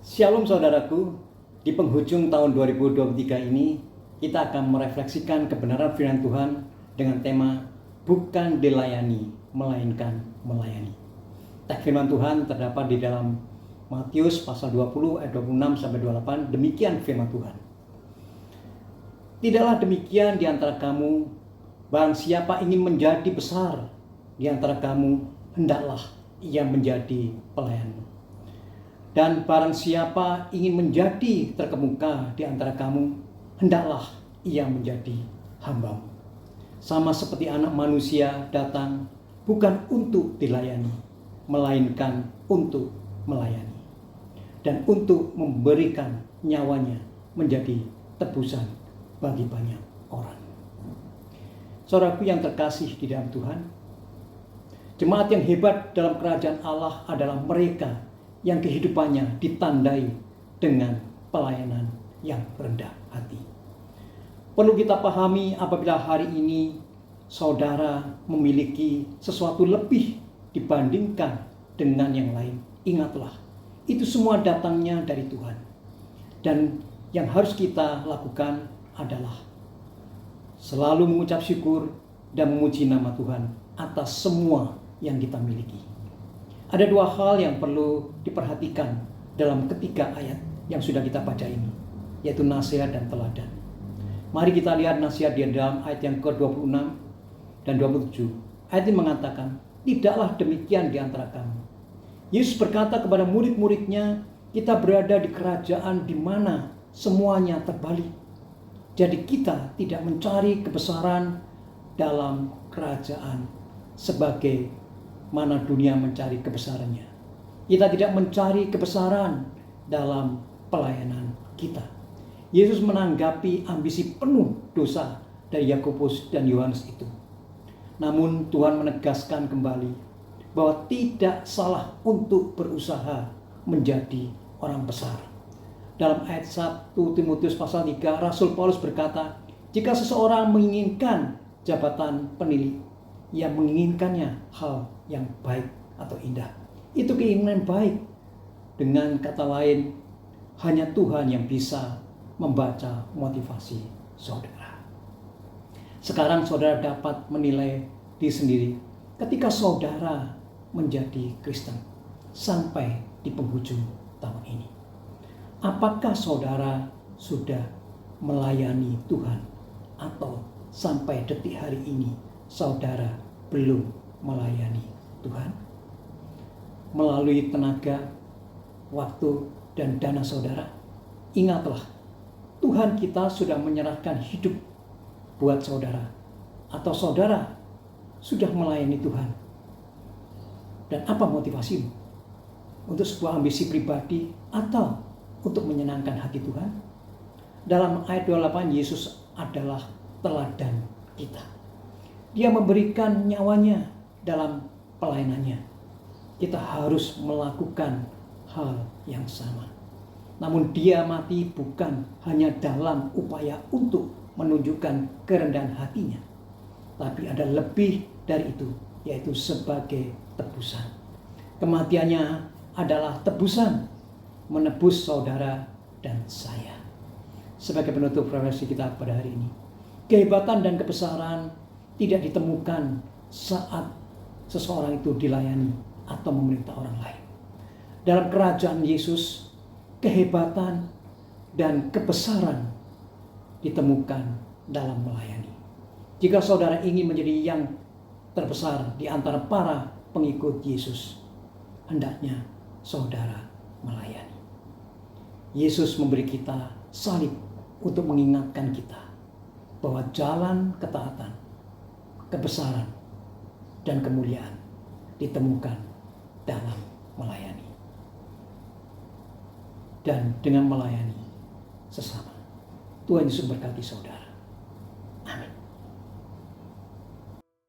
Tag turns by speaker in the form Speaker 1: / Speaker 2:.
Speaker 1: Shalom saudaraku, di penghujung tahun 2023 ini kita akan merefleksikan kebenaran firman Tuhan dengan tema bukan dilayani, melainkan melayani. Teks firman Tuhan terdapat di dalam Matius pasal 20 ayat 26 sampai 28. Demikian firman Tuhan. Tidaklah demikian di antara kamu, barang siapa ingin menjadi besar di antara kamu, hendaklah ia menjadi pelayanmu. Dan barang siapa ingin menjadi terkemuka di antara kamu, hendaklah ia menjadi hambamu. Sama seperti anak manusia datang bukan untuk dilayani, melainkan untuk melayani. Dan untuk memberikan nyawanya menjadi tebusan bagi banyak orang. Saudaraku yang terkasih di dalam Tuhan, jemaat yang hebat dalam kerajaan Allah adalah mereka yang kehidupannya ditandai dengan pelayanan yang rendah hati. Perlu kita pahami apabila hari ini saudara memiliki sesuatu lebih dibandingkan dengan yang lain. Ingatlah, itu semua datangnya dari Tuhan. Dan yang harus kita lakukan adalah selalu mengucap syukur dan memuji nama Tuhan atas semua yang kita miliki. Ada dua hal yang perlu diperhatikan dalam ketiga ayat yang sudah kita baca ini, yaitu nasihat dan teladan. Mari kita lihat nasihat di dalam ayat yang ke-26 dan 27. Ayat ini mengatakan, tidaklah demikian di antara kamu. Yesus berkata kepada murid-muridnya, kita berada di kerajaan di mana semuanya terbalik. Jadi kita tidak mencari kebesaran dalam kerajaan sebagai mana dunia mencari kebesarannya. Kita tidak mencari kebesaran dalam pelayanan kita. Yesus menanggapi ambisi penuh dosa dari Yakobus dan Yohanes itu. Namun Tuhan menegaskan kembali bahwa tidak salah untuk berusaha menjadi orang besar. Dalam ayat 1 Timotius pasal 3, Rasul Paulus berkata, jika seseorang menginginkan jabatan penilik, ia menginginkannya hal yang baik atau indah. Itu keinginan baik. Dengan kata lain, hanya Tuhan yang bisa membaca motivasi saudara. Sekarang saudara dapat menilai diri sendiri ketika saudara menjadi Kristen sampai di penghujung tahun ini. Apakah saudara sudah melayani Tuhan atau sampai detik hari ini saudara belum melayani Tuhan? Melalui tenaga, waktu, dan dana saudara, ingatlah, Tuhan kita sudah menyerahkan hidup buat saudara, atau saudara sudah melayani Tuhan. Dan apa motivasimu? Untuk sebuah ambisi pribadi atau untuk menyenangkan hati Tuhan? Dalam ayat 28, Yesus adalah teladan kita. Dia memberikan nyawanya dalam pelayanannya. Kita harus melakukan hal yang sama. Namun dia mati bukan hanya dalam upaya untuk menunjukkan kerendahan hatinya, tapi ada lebih dari itu, yaitu sebagai tebusan. Kematiannya adalah tebusan, menebus saudara dan saya. Sebagai penutup refleksi kita pada hari ini, kehebatan dan kebesaran tidak ditemukan saat seseorang itu dilayani atau memerintah orang lain. Dalam kerajaan Yesus, kehebatan dan kebesaran ditemukan dalam melayani. Jika saudara ingin menjadi yang terbesar di antara para pengikut Yesus, hendaknya saudara melayani. Yesus memberi kita salib untuk mengingatkan kita bahwa jalan ketaatan, kebesaran, dan kemuliaan ditemukan dalam melayani. Dan dengan melayani sesama. Tuhan Yesus berkati saudara.